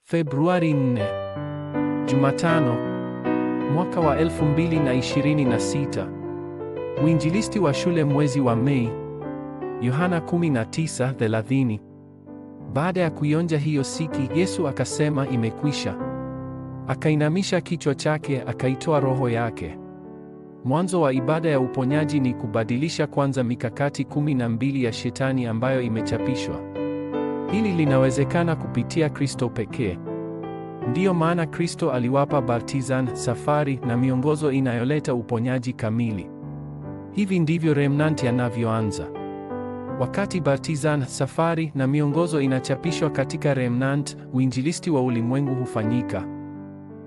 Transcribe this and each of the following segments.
Februari 4, Jumatano, mwaka wa 2026. Uinjilisti wa shule mwezi wa Mei. Yohana 19:30. Baada ya kuionja hiyo siki, Yesu akasema, imekwisha. Akainamisha kichwa chake, akaitoa roho yake. Mwanzo wa ibada ya uponyaji ni kubadilisha kwanza mikakati 12 ya Shetani ambayo imechapishwa. Hili linawezekana kupitia Kristo pekee. Ndiyo maana Kristo aliwapa Bartizan safari na miongozo inayoleta uponyaji kamili. Hivi ndivyo remnant yanavyoanza. Wakati Bartizan safari na miongozo inachapishwa katika remnant, uinjilisti wa ulimwengu hufanyika.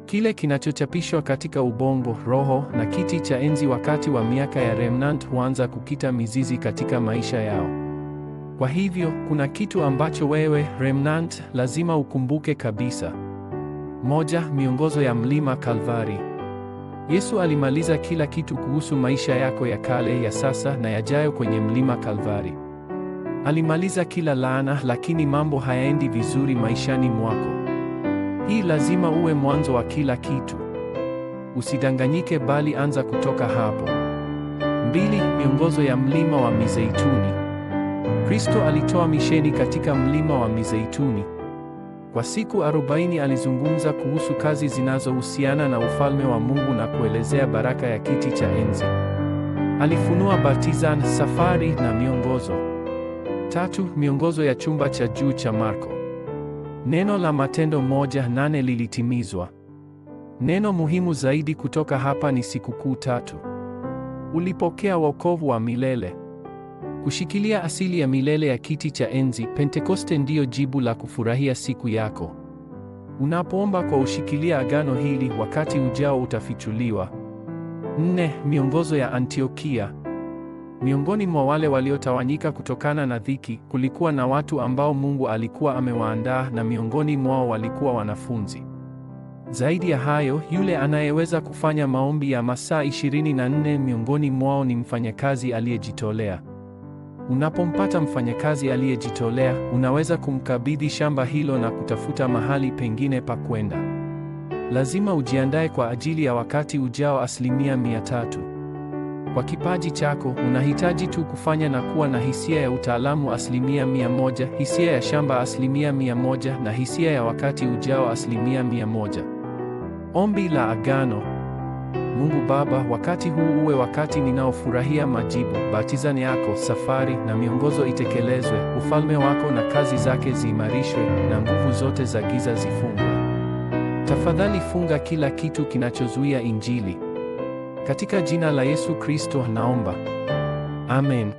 Kile kinachochapishwa katika ubongo, roho na kiti cha enzi wakati wa miaka ya remnant huanza kukita mizizi katika maisha yao. Kwa hivyo, kuna kitu ambacho wewe, remnant, lazima ukumbuke kabisa. Moja, miongozo ya mlima Kalvari. Yesu alimaliza kila kitu kuhusu maisha yako ya kale, ya sasa na yajayo kwenye mlima Kalvari. Alimaliza kila laana, lakini mambo hayaendi vizuri maishani mwako. Hii lazima uwe mwanzo wa kila kitu. Usidanganyike, bali anza kutoka hapo. Mbili, miongozo ya mlima wa Mizeituni. Kristo alitoa misheni katika mlima wa Mizeituni. Kwa siku 40 alizungumza kuhusu kazi zinazohusiana na ufalme wa Mungu na kuelezea baraka ya kiti cha enzi. Alifunua Bartizan, safari na miongozo. Tatu, miongozo ya chumba cha juu cha Marko. Neno la Matendo 1:8 lilitimizwa. Neno muhimu zaidi kutoka hapa ni sikukuu tatu. Ulipokea wokovu wa milele. Kushikilia asili ya milele ya kiti cha enzi, Pentekoste ndiyo jibu la kufurahia siku yako. Unapoomba kwa ushikilia agano hili, wakati ujao utafichuliwa. 4. Miongozo ya Antiokia. Miongoni mwa wale waliotawanyika kutokana na dhiki, kulikuwa na watu ambao Mungu alikuwa amewaandaa, na miongoni mwao walikuwa wanafunzi. Zaidi ya hayo, yule anayeweza kufanya maombi ya masaa 24 miongoni mwao ni mfanyakazi aliyejitolea. Unapompata mfanyakazi aliyejitolea, unaweza kumkabidhi shamba hilo na kutafuta mahali pengine pa kwenda. Lazima ujiandae kwa ajili ya wakati ujao 300%. Kwa kipaji chako, unahitaji tu kufanya na kuwa na hisia ya utaalamu 100%, hisia ya shamba 100%, na hisia ya wakati ujao 100%. Ombi la agano. Mungu Baba, wakati huu uwe wakati ninaofurahia majibu, Bartizan yako, safari na miongozo itekelezwe, ufalme wako na kazi zake ziimarishwe, na nguvu zote za giza zifungwe. Tafadhali funga kila kitu kinachozuia Injili. Katika jina la Yesu Kristo naomba. Amen.